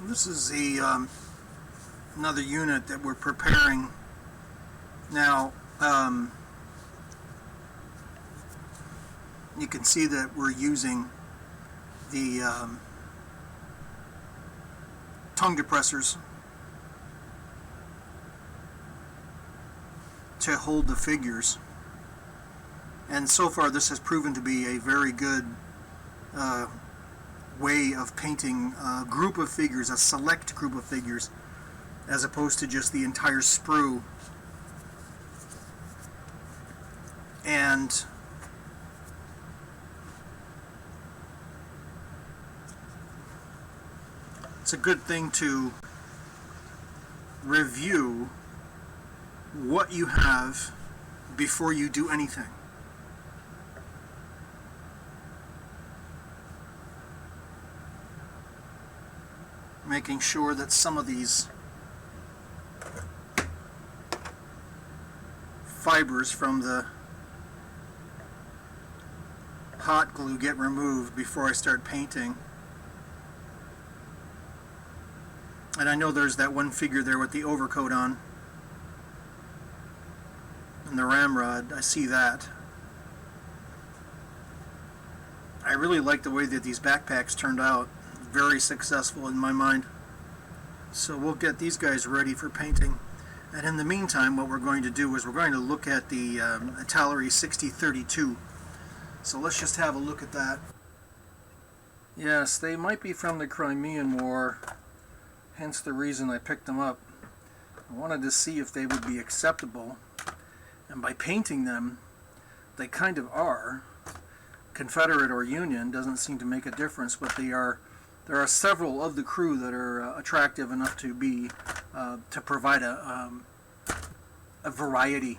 This is the another unit that we're preparing now. You can see that we're using the tongue depressors to hold the figures, and so far this has proven to be a very good way of painting a group of figures, a select group of figures, as opposed to just the entire sprue. And it's a good thing to review what you have before you do anything. Making sure that some of these fibers from the hot glue get removed before I start painting. And I know there's that one figure there with the overcoat on and the ramrod. I see that. I really like the way that these backpacks turned out. Very successful in my mind. So we'll get these guys ready for painting. And in the meantime, what we're going to do is we're going to look at the Italeri 6032. So let's just have a look at that. Yes, they might be from the Crimean War, hence the reason I picked them up. I wanted to see if they would be acceptable, and by painting them, they kind of are. Confederate or Union doesn't seem to make a difference, but they are. There are several of the crew that are attractive enough to be to provide a variety,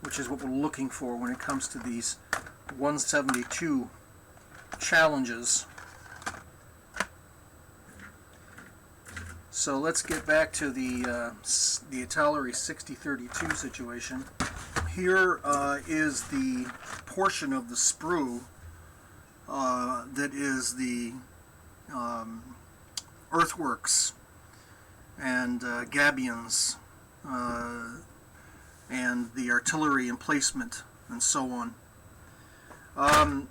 which is what we're looking for when it comes to these 172 challenges. So let's get back to the Italeri 6032 situation. Here is the portion of the sprue that is the earthworks and gabions and the artillery emplacement and so on.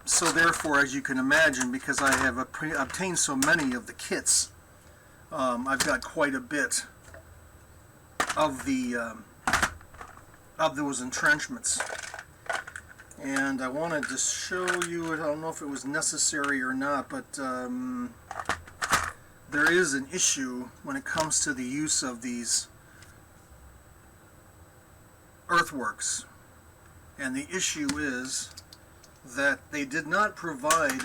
So therefore, as you can imagine, because I have obtained so many of the kits, I've got quite a bit of the of those entrenchments. And I wanted to show you, I don't know if it was necessary or not, but there is an issue when it comes to the use of these earthworks. And the issue is that they did not provide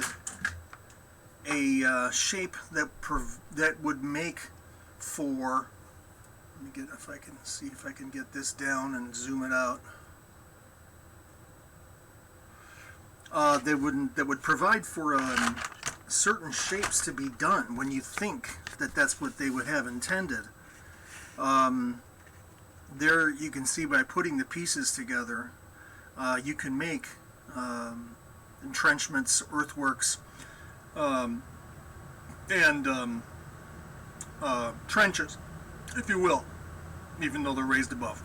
a shape that would make for, let me get, if I can see if I can get this down and zoom it out. That would provide for certain shapes to be done when you think that that's what they would have intended. There you can see by putting the pieces together, you can make entrenchments, earthworks, and trenches, if you will, even though they're raised above.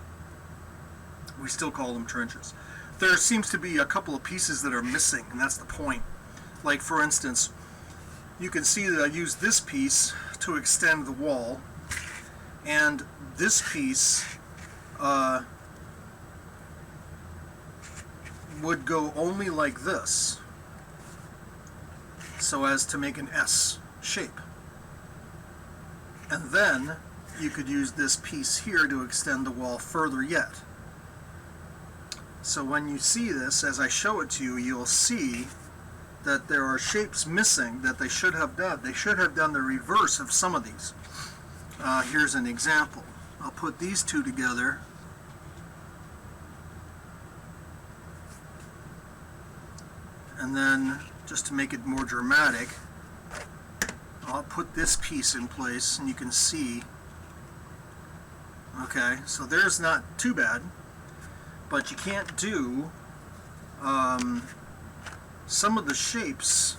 We still call them trenches. There seems to be a couple of pieces that are missing, and that's the point. Like, for instance, you can see that I used this piece to extend the wall, and this piece would go only like this, so as to make an S shape. And then you could use this piece here to extend the wall further yet. So when you see this, as I show it to you, you'll see that there are shapes missing that they should have done. They should have done the reverse of some of these. Here's an example. I'll put these two together. And then, just to make it more dramatic, I'll put this piece in place, and you can see. Okay, so there's not too bad. But you can't do some of the shapes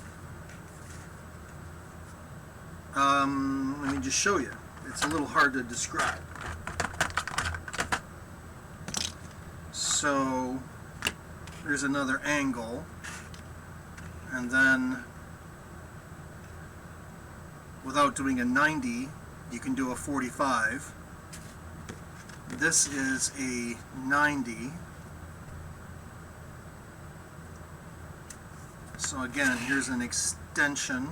Let me just show you. It's a little hard to describe. So there's another angle, and then without doing a 90, you can do a 45. This is a 90. So again, here's an extension,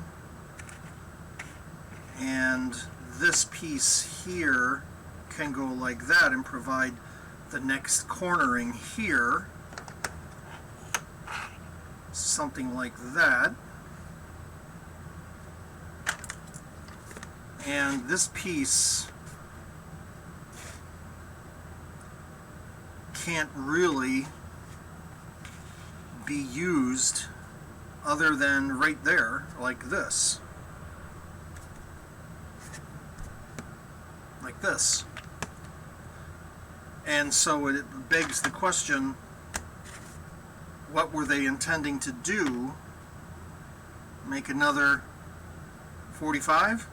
and this piece here can go like that and provide the next cornering here, something like that. And this piece can't really be used other than right there, like this. Like this. And so it begs the question, what were they intending to do? Make another 45?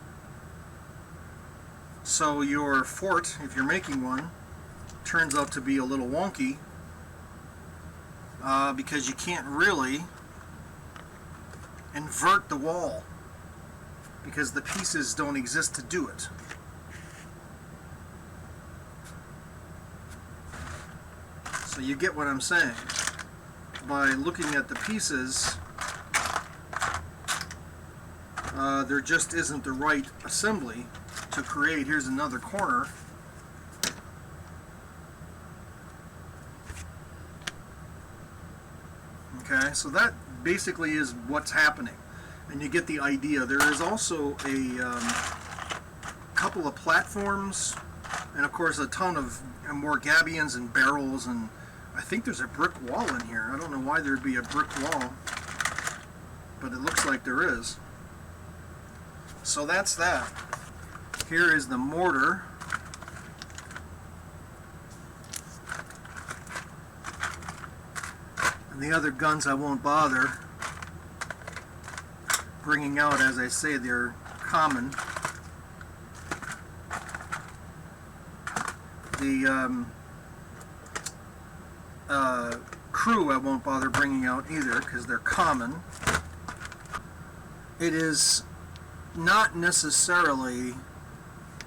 So your fort, if you're making one, turns out to be a little wonky because you can't really invert the wall because the pieces don't exist to do it. So you get what I'm saying. By looking at the pieces, there just isn't the right assembly to create. Here's another corner. Okay, so that basically is what's happening, and you get the idea. There is also a couple of platforms, and of course a ton of more gabions and barrels, and I think there's a brick wall in here. I don't know why there'd be a brick wall, but it looks like there is. So that's that. Here is the mortar. And the other guns I won't bother bringing out. As I say, they're common. The crew I won't bother bringing out either because they're common. It is not necessarily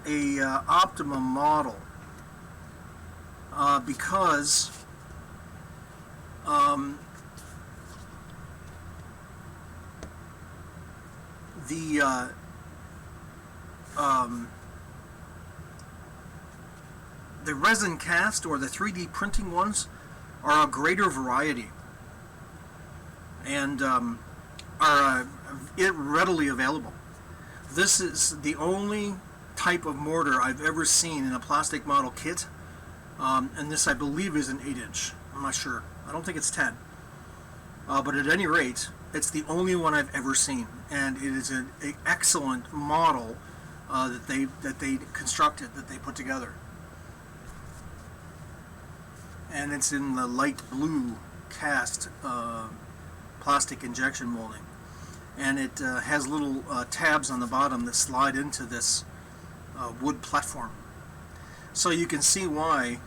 a optimum model because the resin cast or the 3D printing ones are a greater variety and are readily available. This is the only type of mortar I've ever seen in a plastic model kit, and this I believe is an 8-inch. I'm not sure. I don't think it's 10. But at any rate, it's the only one I've ever seen, and it is an excellent model that they constructed, that they put together. And it's in the light blue cast plastic injection molding, and it has little tabs on the bottom that slide into this wood platform. So you can see why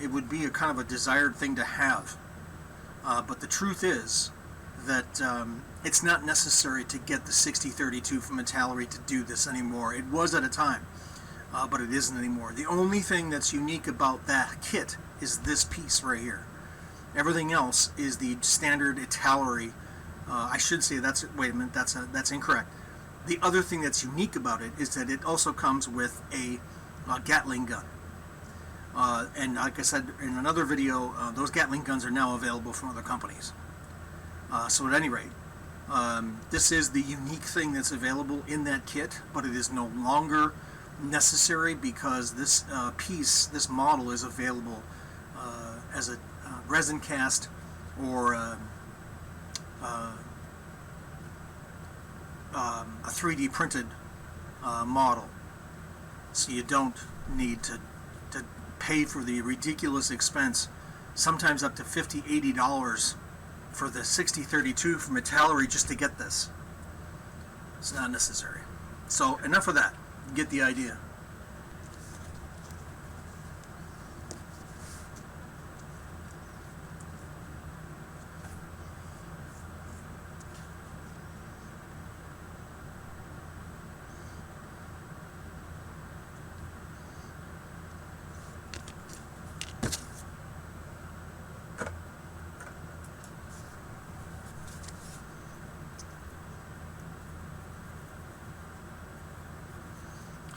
it would be a kind of a desired thing to have. But the truth is that it's not necessary to get the 6032 from Italeri to do this anymore. It was at a time, but it isn't anymore. The only thing that's unique about that kit is this piece right here. Everything else is the standard Italeri. I should say wait a minute, that's incorrect. The other thing that's unique about it is that it also comes with a Gatling gun. And like I said in another video, those Gatling guns are now available from other companies. So at any rate, this is the unique thing that's available in that kit, but it is no longer necessary because this this model is available as a resin cast or a 3D printed model. So you don't need to pay for the ridiculous expense, sometimes up to $50, $80 for the 6032 from Italeri just to get this. It's not necessary. So enough of that. You get the idea.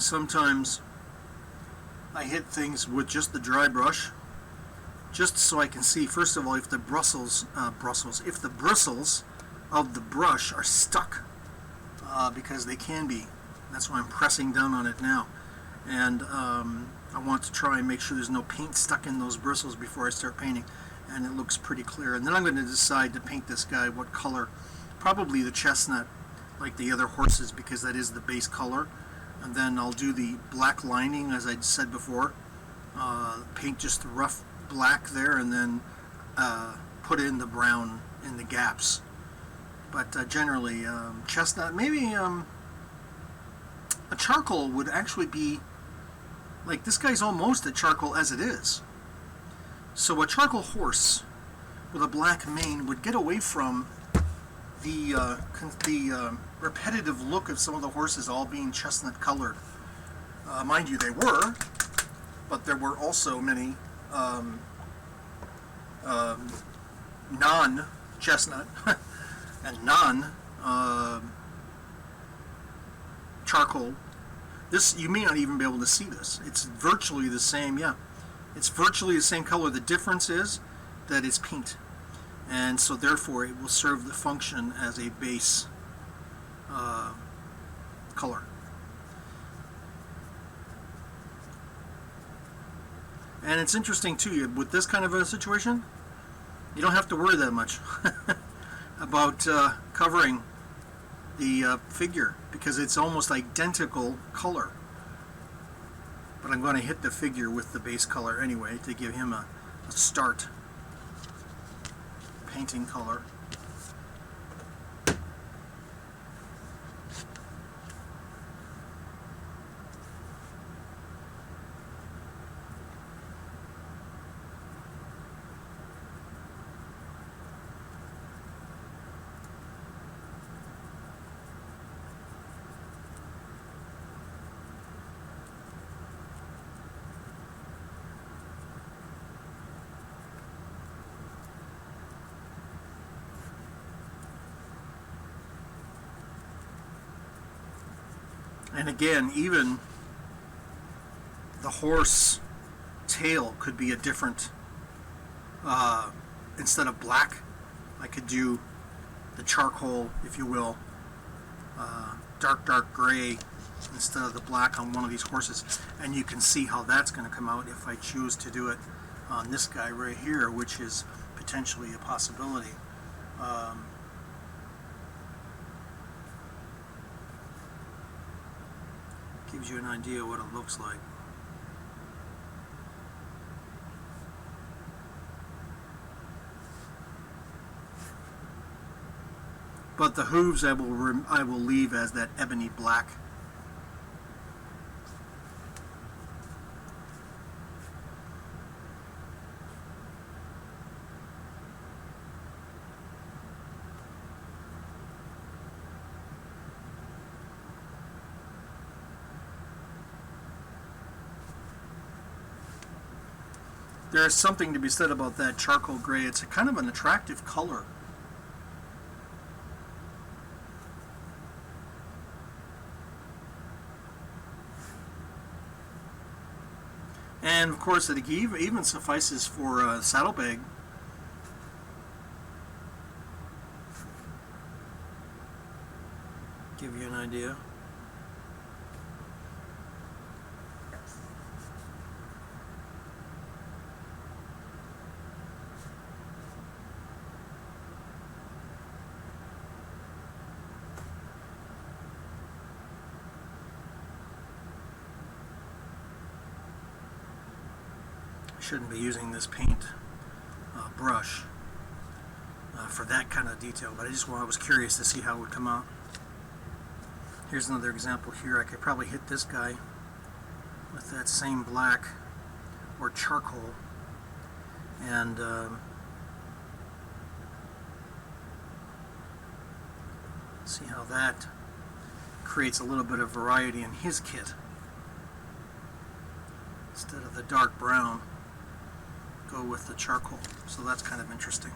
Sometimes I hit things with just the dry brush, just so I can see, first of all, if the bristles of the brush are stuck, because they can be. That's why I'm pressing down on it now. And I want to try and make sure there's no paint stuck in those bristles before I start painting, and it looks pretty clear. And then I'm going to decide to paint this guy what color. Probably the chestnut, like the other horses, because that is the base color. And then I'll do the black lining, as I said before. Paint just the rough black there, and then put in the brown in the gaps. But generally, chestnut, maybe a charcoal would actually be, like this guy's almost a charcoal as it is. So a charcoal horse with a black mane would get away from the repetitive look of some of the horses all being chestnut colored. Mind you, they were, but there were also many non-chestnut and non-charcoal. This, you may not even be able to see this. It's virtually the same, yeah. It's virtually the same color. The difference is that it's paint. And so therefore it will serve the function as a base color. And it's interesting too, with this kind of a situation, you don't have to worry that much about covering the figure, because it's almost identical color. But I'm going to hit the figure with the base color anyway to give him a start painting color. And again, even the horse tail could be a different, instead of black, I could do the charcoal, if you will, dark gray instead of the black on one of these horses. And you can see how that's going to come out if I choose to do it on this guy right here, which is potentially a possibility. Gives you an idea what it looks like. But the hooves I will leave as that ebony black. There is something to be said about that charcoal gray. It's a kind of an attractive color. And of course, it even suffices for a saddlebag. Give you an idea. Shouldn't be using this paint brush for that kind of detail, but I was curious to see how it would come out. Here's another example here. I could probably hit this guy with that same black or charcoal, and see how that creates a little bit of variety in his kit. Instead of the dark brown, go with the charcoal. So that's kind of interesting.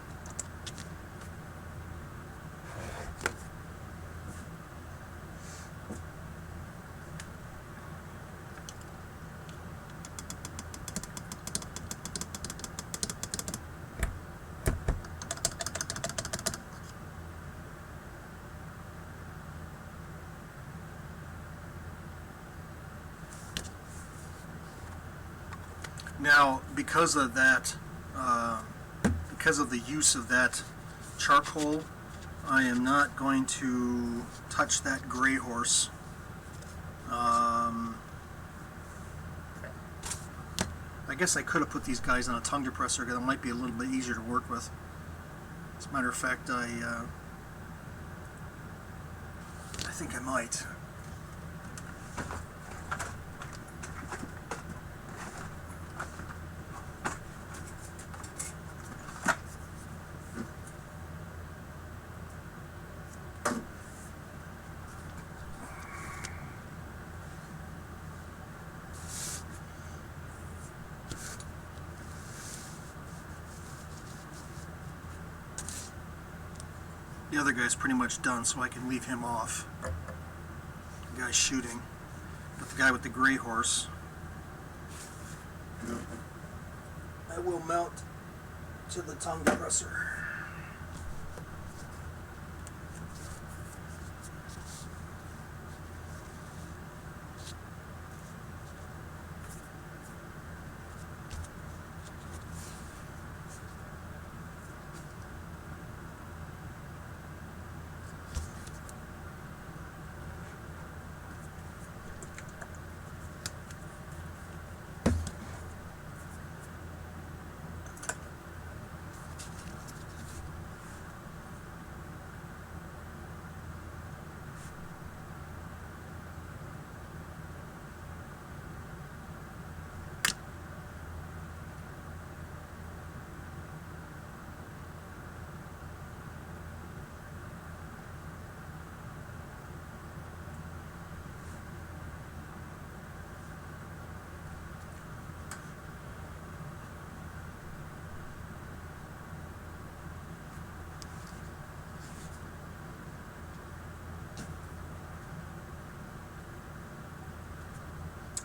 Now, because of that, because of the use of that charcoal, I am not going to touch that gray horse. I guess I could have put these guys on a tongue depressor because it might be a little bit easier to work with. As a matter of fact, I think I might. The other guy's pretty much done, so I can leave him off. The guy's shooting. But the guy with the gray horse, I will mount to the tongue depressor.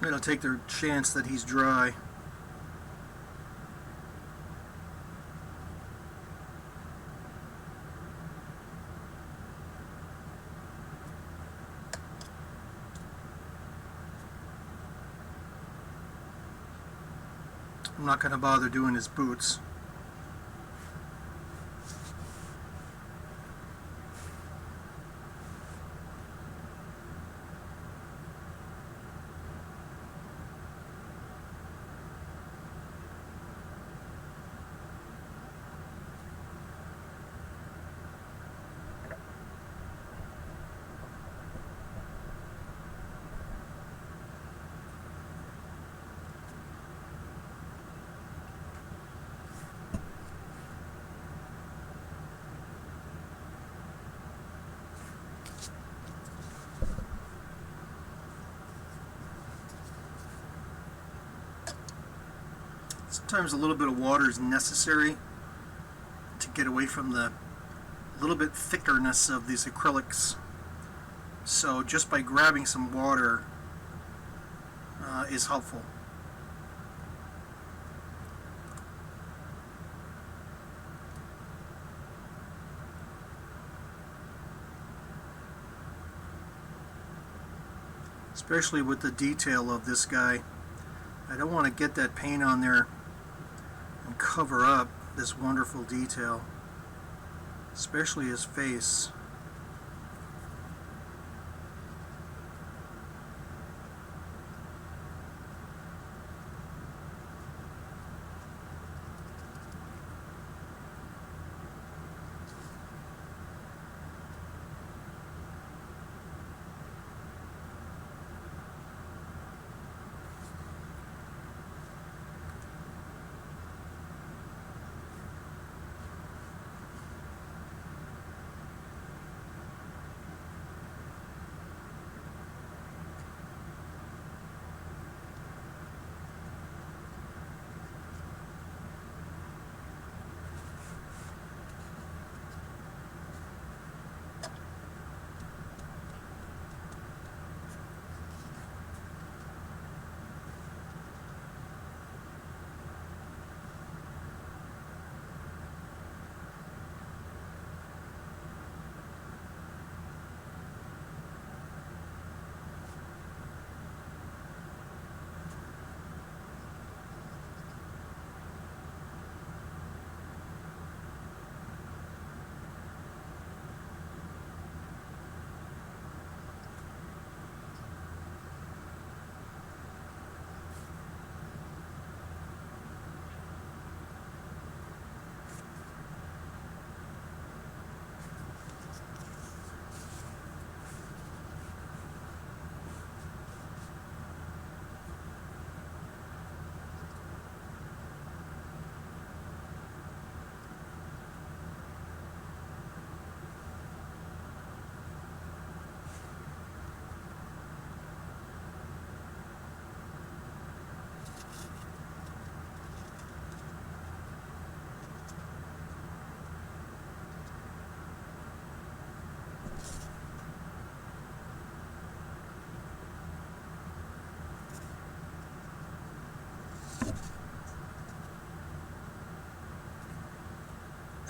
I'm going to take the chance that he's dry. I'm not going to bother doing his boots. Sometimes a little bit of water is necessary to get away from the little bit thickerness of these acrylics. So just by grabbing some water is helpful. Especially with the detail of this guy. I don't want to get that paint on there and cover up this wonderful detail, especially his face.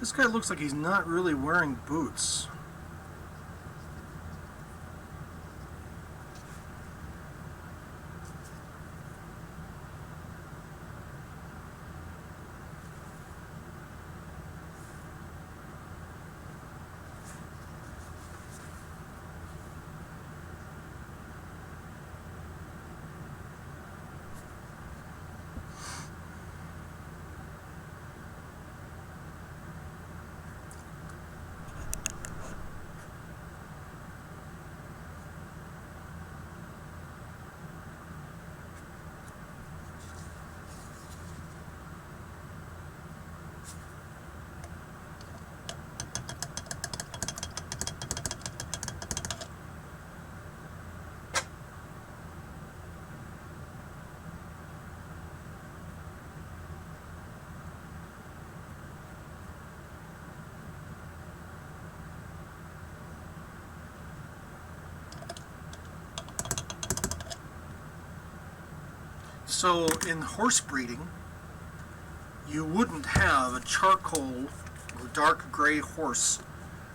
This guy looks like he's not really wearing boots. So in horse breeding, you wouldn't have a charcoal or dark gray horse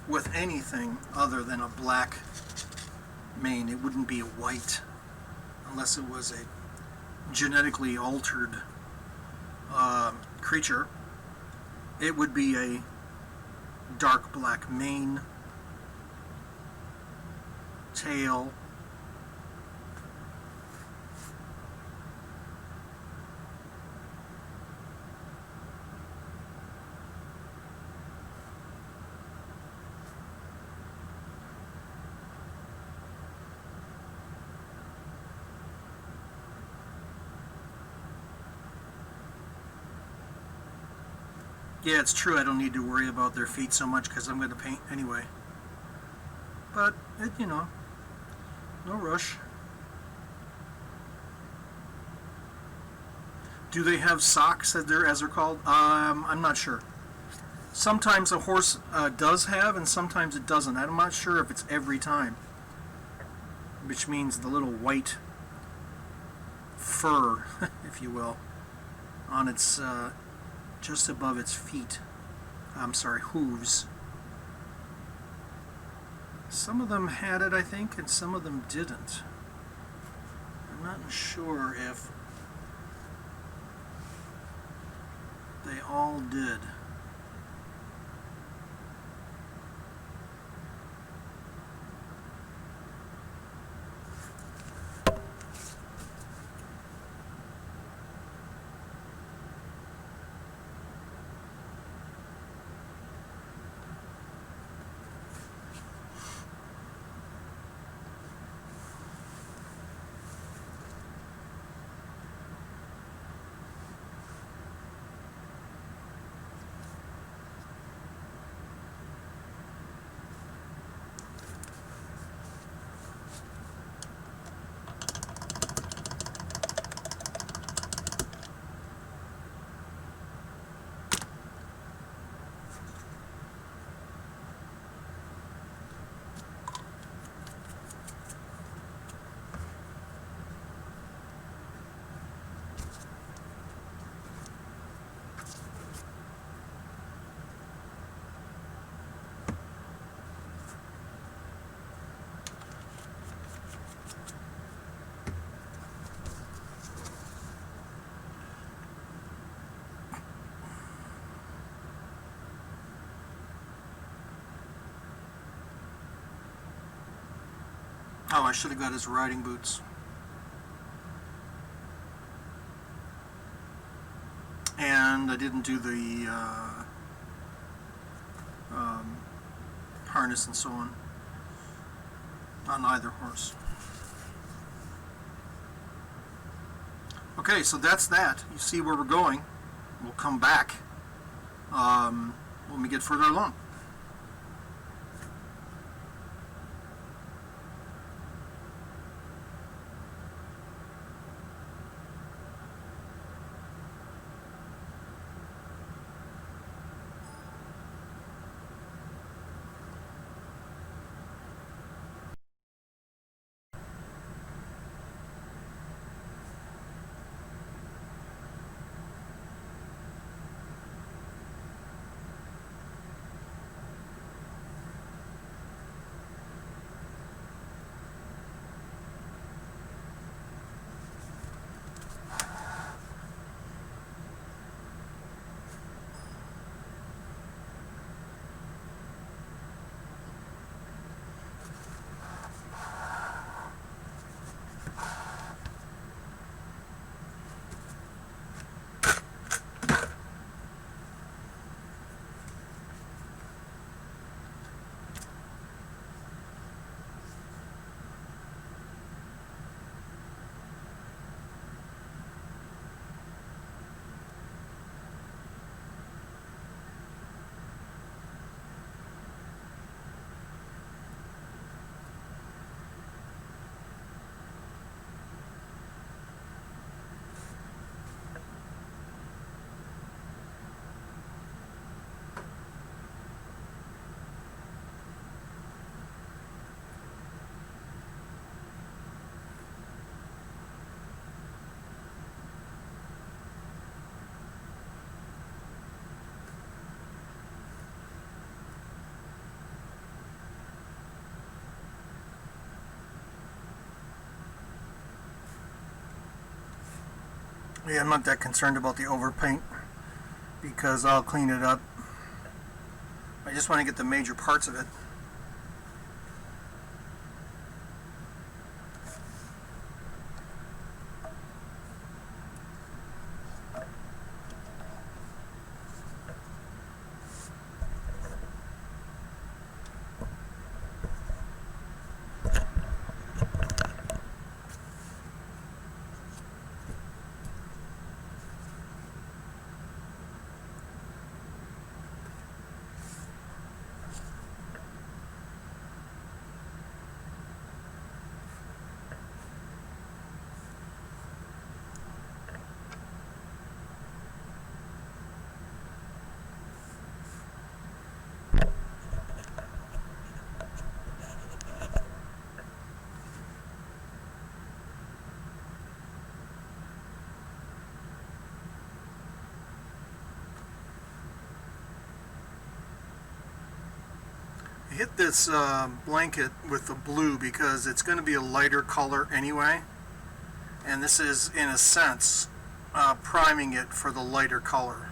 with anything other than a black mane. It wouldn't be a white unless it was a genetically altered creature. It would be a dark black mane, tail, yeah, it's true. I don't need to worry about their feet so much because I'm going to paint anyway. But, no rush. Do they have socks, as they're called? I'm not sure. Sometimes a horse does have, and sometimes it doesn't. I'm not sure if it's every time. Which means the little white fur, if you will, on its just above its feet. I'm sorry, hooves. Some of them had it, I think, and some of them didn't. I'm not sure if they all did. Oh, I should have got his riding boots. And I didn't do the harness and so on either horse. Okay, so that's that. You see where we're going. We'll come back when we get further along. Yeah, I'm not that concerned about the overpaint because I'll clean it up. I just want to get the major parts of it. Hit this blanket with the blue because it's going to be a lighter color anyway, and this is in a sense priming it for the lighter color.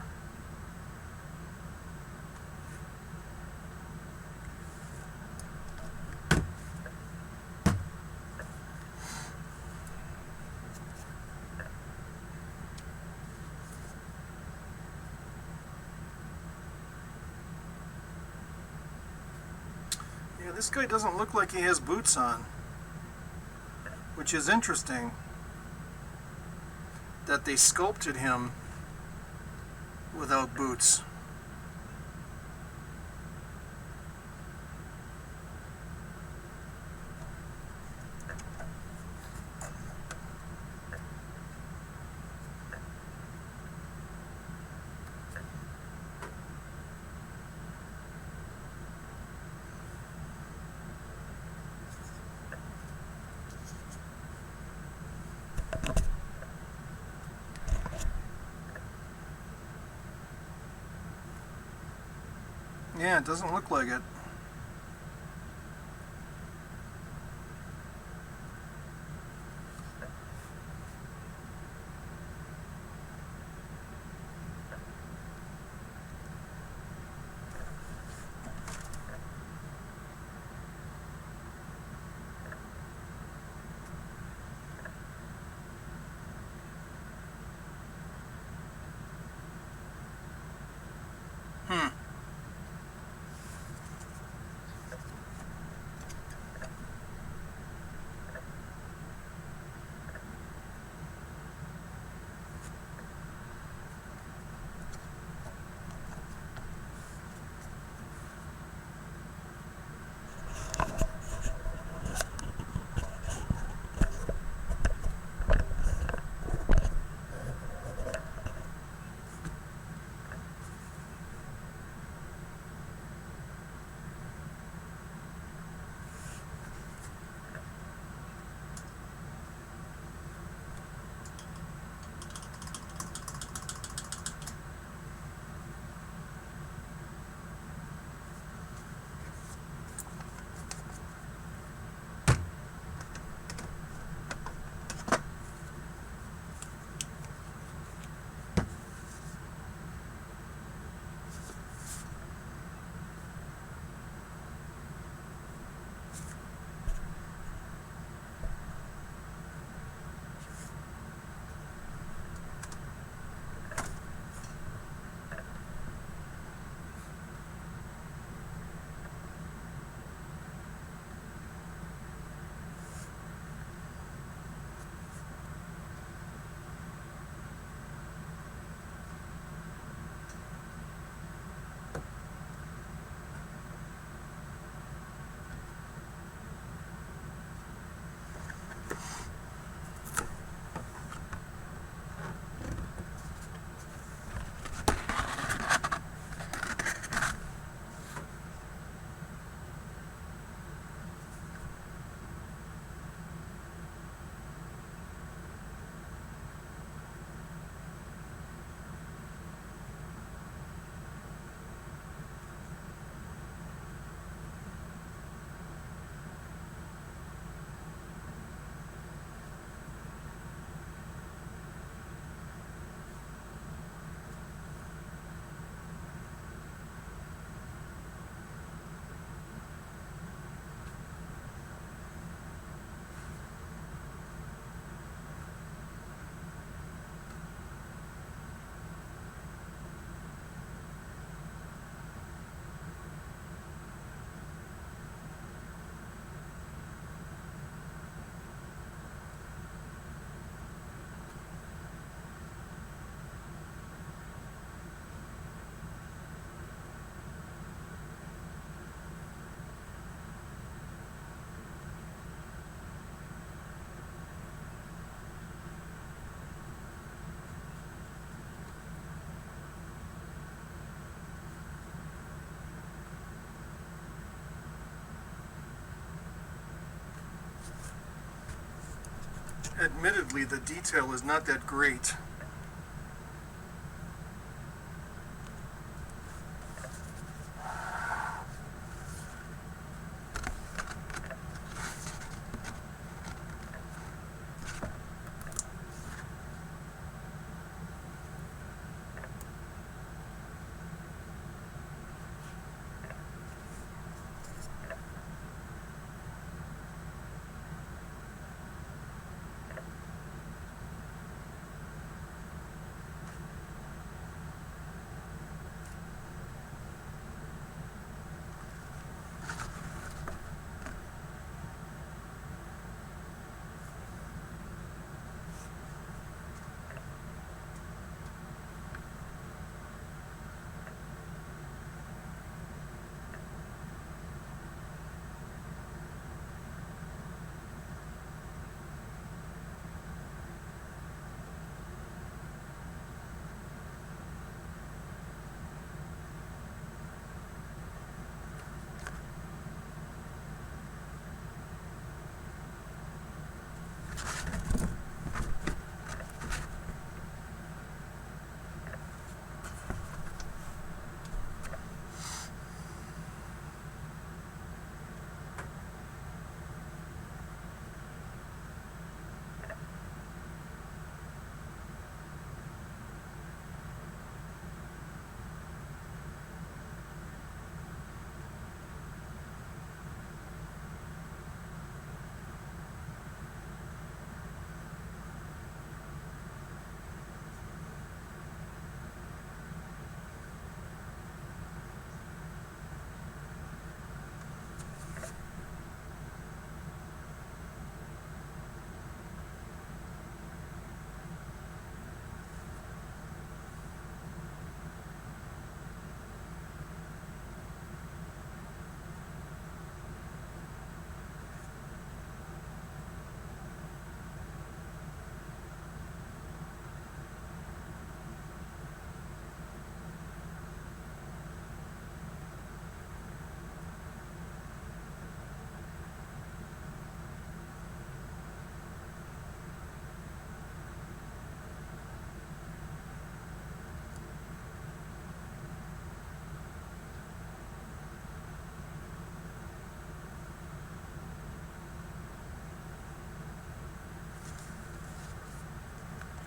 Yeah, this guy doesn't look like he has boots on, which is interesting that they sculpted him without boots. Yeah, it doesn't look like it. Admittedly, the detail is not that great.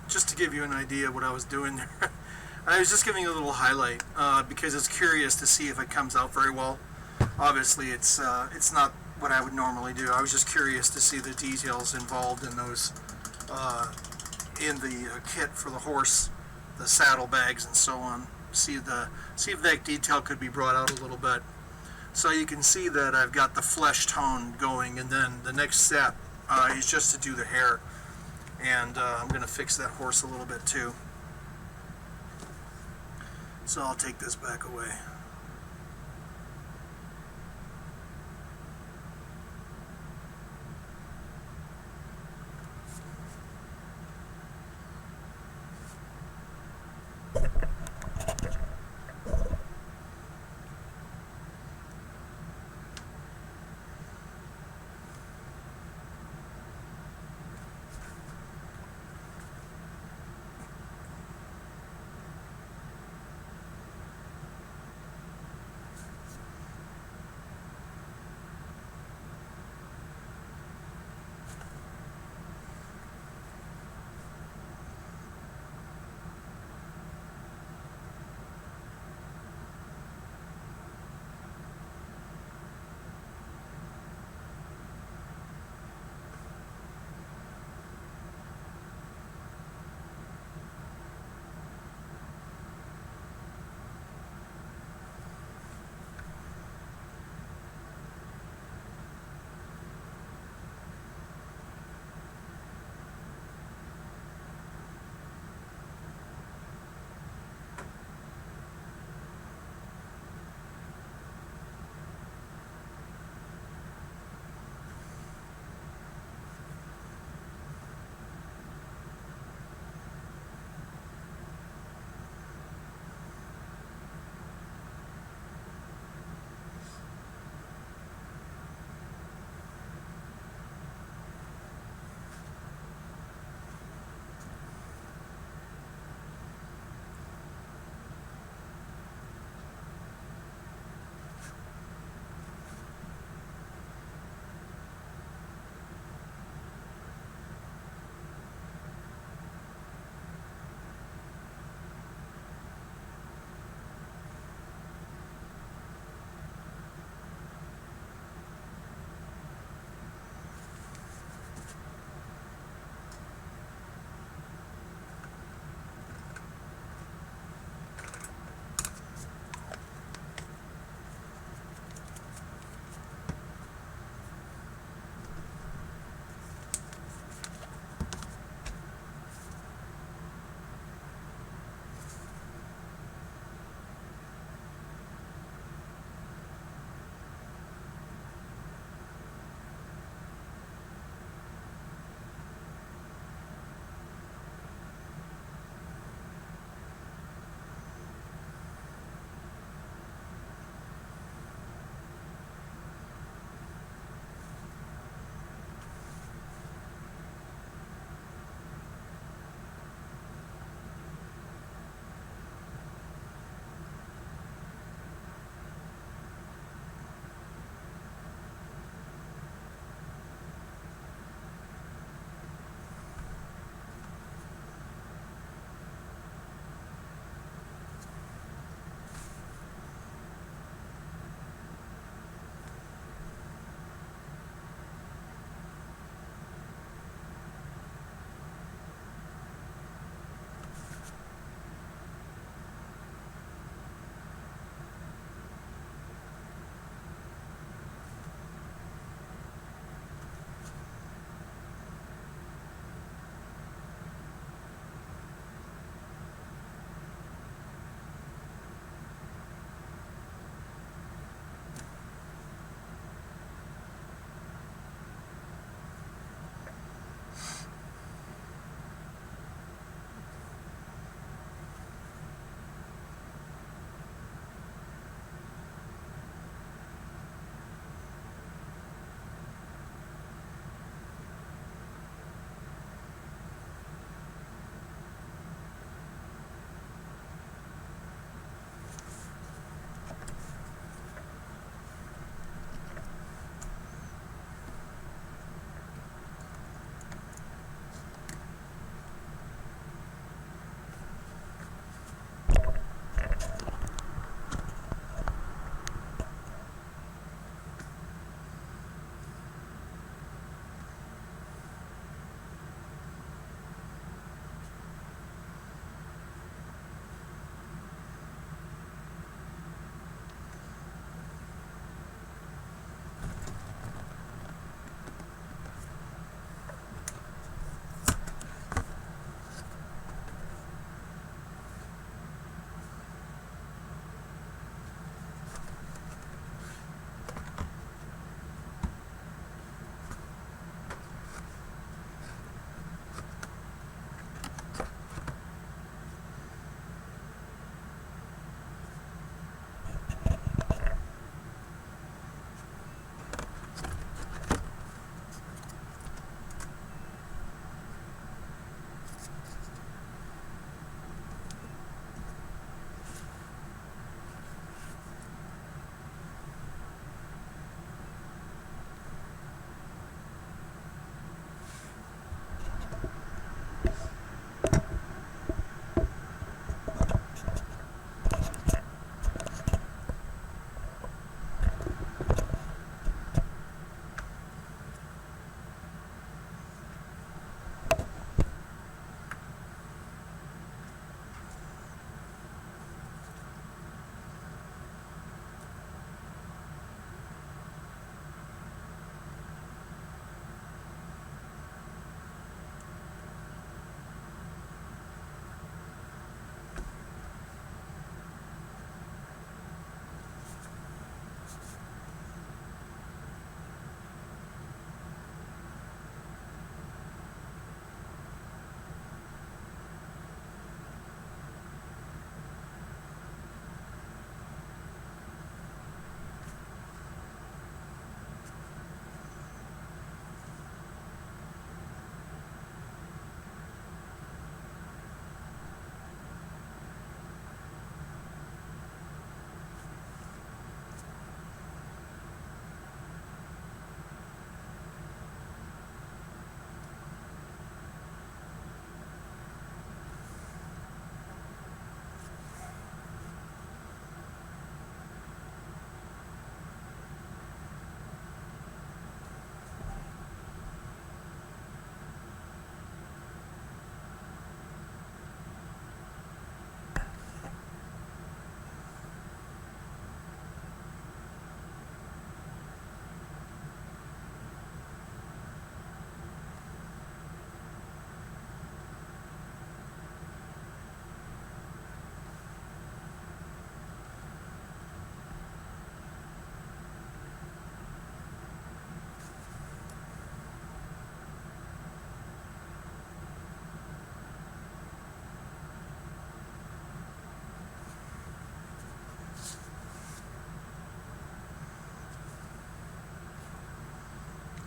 Just to give you an idea of what I was doing there, I was just giving you a little highlight because it's curious to see if it comes out very well. Obviously, it's not what I would normally do. I was just curious to see the details involved in those in the kit for the horse, the saddlebags and so on. See if that detail could be brought out a little bit. So you can see that I've got the flesh tone going, and then the next step is just to do the hair. And I'm going to fix that horse a little bit too. So I'll take this back away.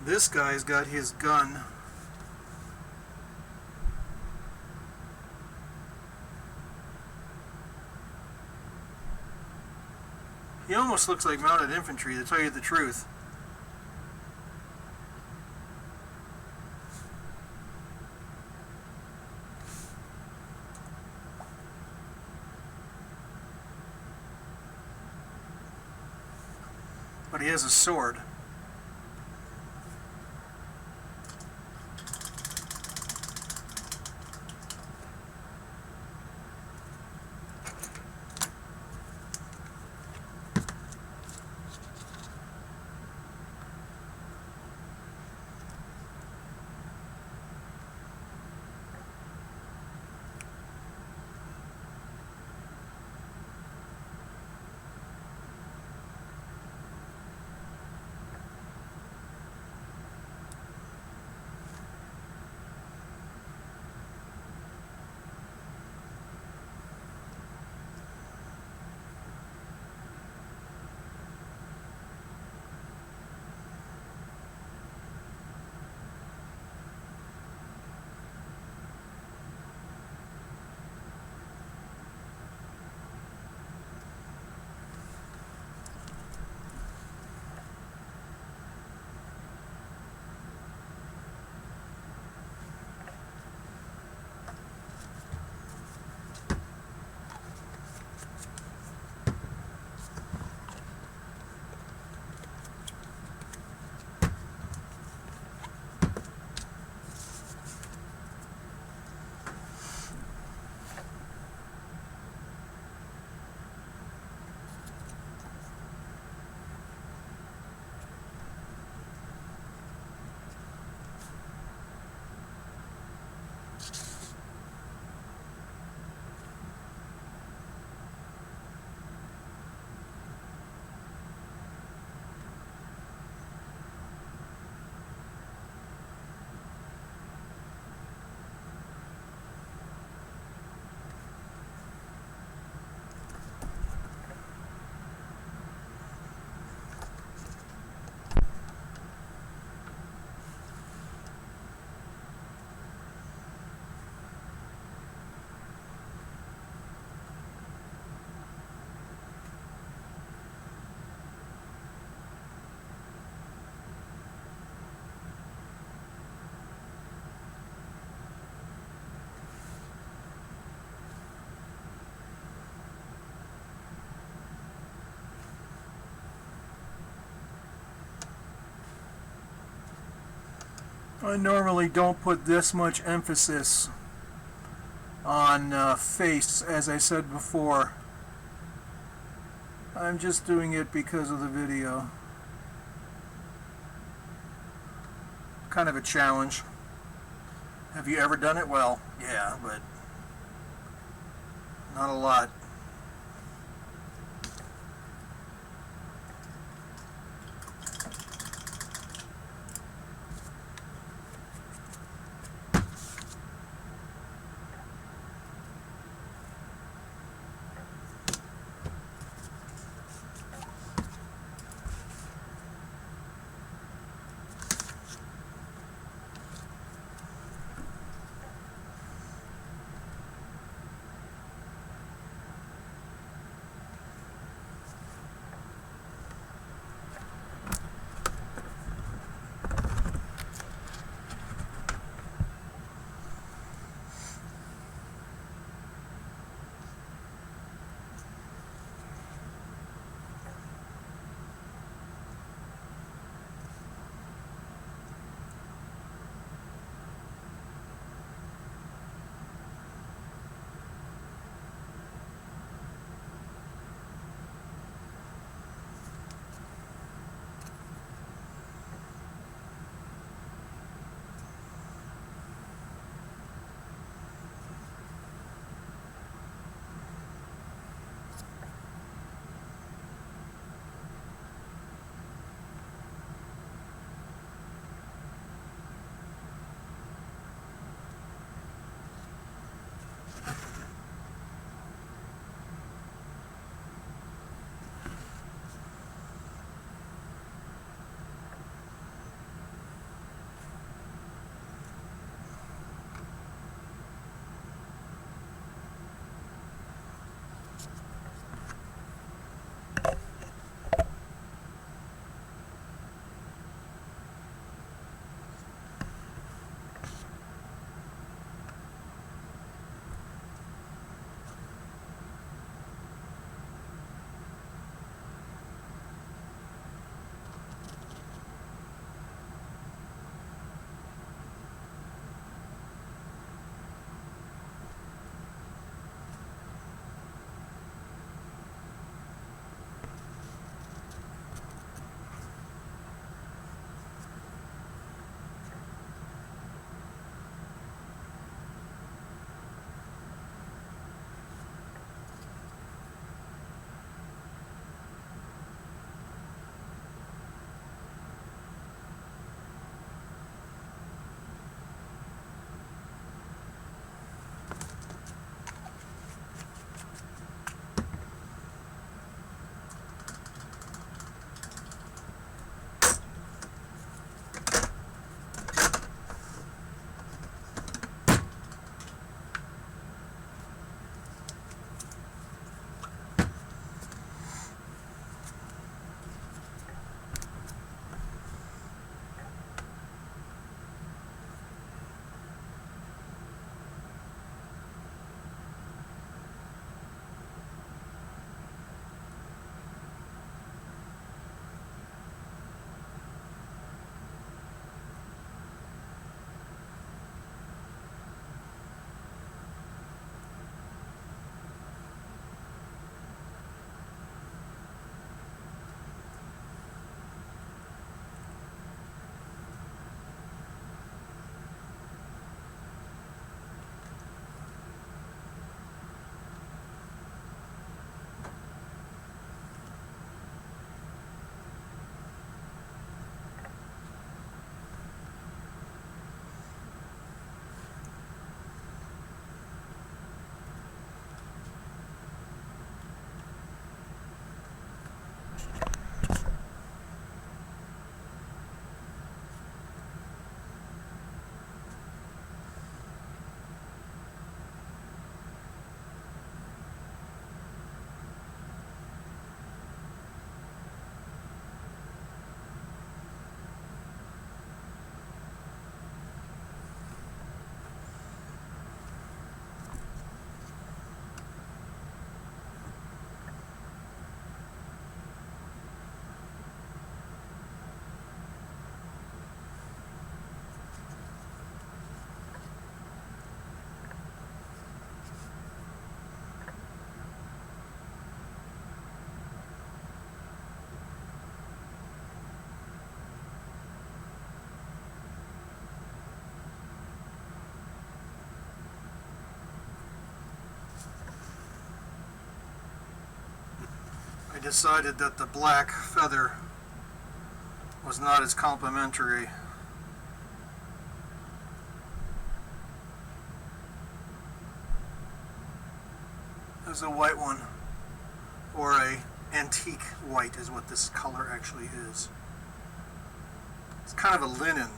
This guy's got his gun. He almost looks like mounted infantry, to tell you the truth. But he has a sword. I normally don't put this much emphasis on face, as I said before. I'm just doing it because of the video. Kind of a challenge. Have you ever done it? Well, yeah, but not a lot. I decided that the black feather was not as complimentary as a white one, or a antique white is what this color actually is. It's kind of a linen.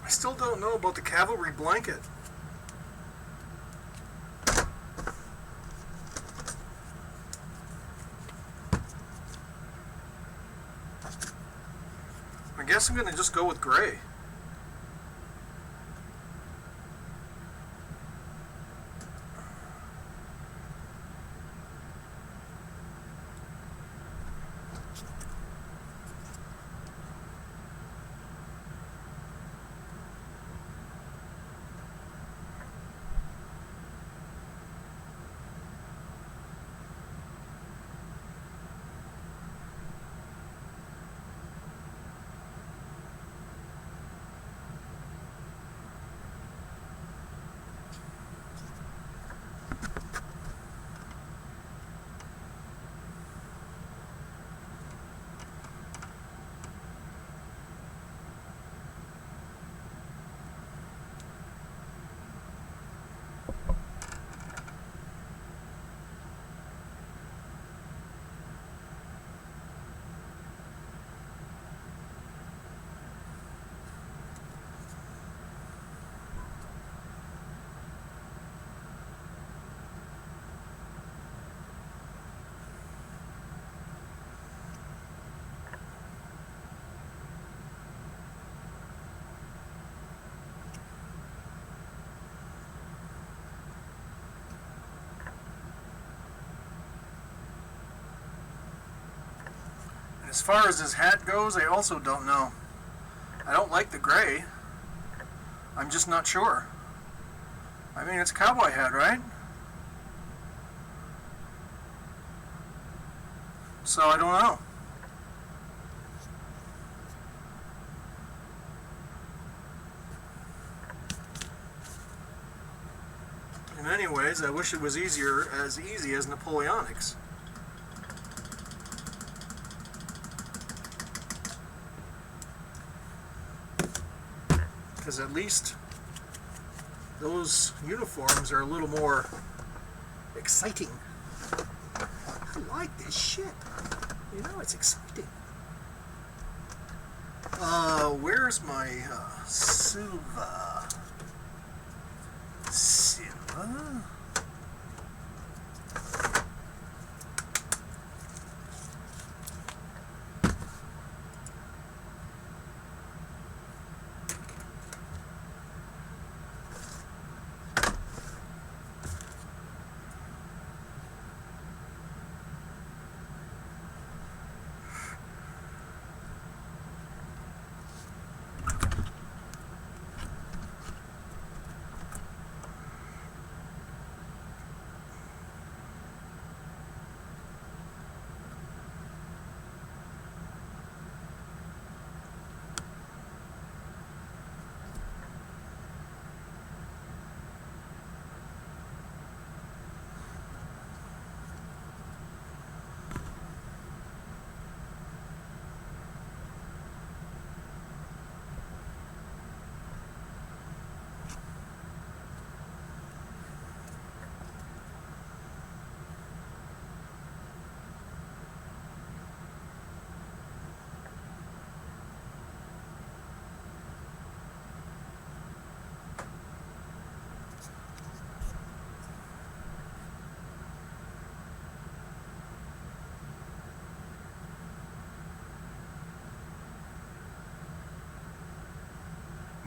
I still don't know about the cavalry blanket. I guess I'm going to just go with gray. As far as his hat goes, I also don't know. I don't like the gray. I'm just not sure. I mean, it's a cowboy hat, right? So I don't know. In many ways, I wish it was as easy as Napoleonic's. Because at least those uniforms are a little more exciting. I like this shit. You know, it's exciting. Where's my silver? Silver?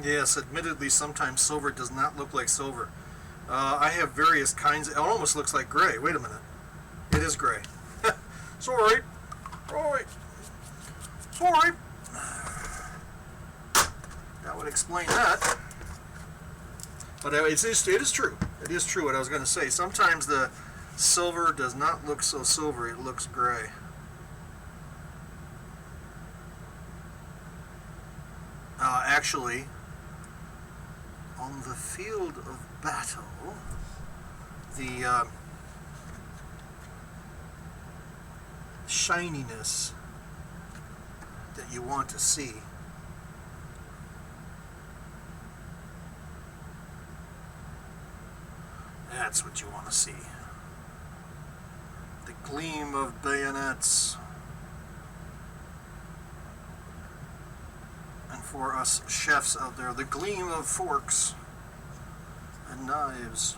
Yes, admittedly, sometimes silver does not look like silver. I have various kinds. It almost looks like gray. Wait a minute. It is gray. Sorry. Sorry. Sorry. That would explain that. But it is true. It is true what I was going to say. Sometimes the silver does not look so silvery. It looks gray. Actually, on the field of battle, the shininess that you want to see that's what you want to see. The gleam of bayonets. And for us chefs out there, the gleam of forks and knives.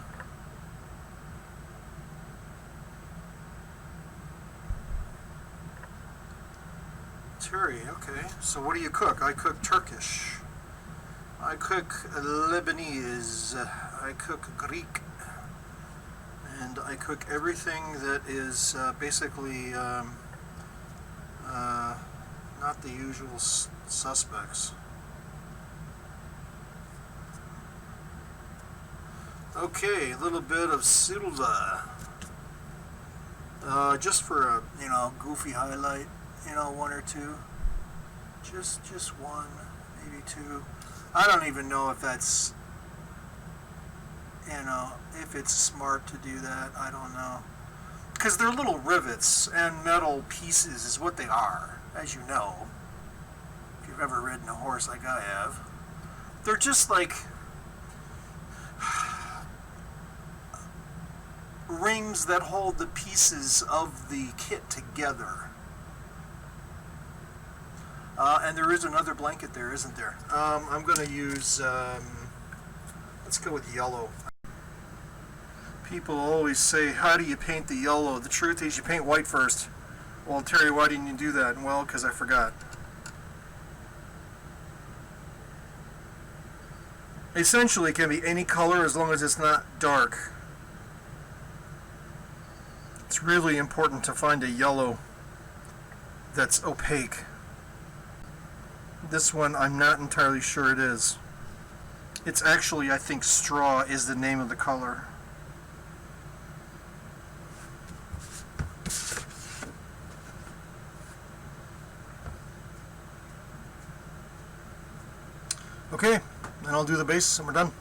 Terry, okay. So what do you cook? I cook Turkish. I cook Lebanese. I cook Greek. And I cook everything that is basically not the usual suspects. Okay, a little bit of Silva. Just for a, goofy highlight, one or two. Just one, maybe two. I don't even know if that's, if it's smart to do that. I don't know. Because they're little rivets and metal pieces is what they are, as you know. If you've ever ridden a horse like I have. They're just like rings that hold the pieces of the kit together. And there is another blanket there, isn't there? I'm going to use, let's go with yellow. People always say, how do you paint the yellow? The truth is you paint white first. Well, Terry, why didn't you do that? Well, because I forgot. Essentially, it can be any color as long as it's not dark. It's really important to find a yellow that's opaque. This one, I'm not entirely sure it is. It's actually, I think, straw is the name of the color. Okay, then I'll do the base and we're done.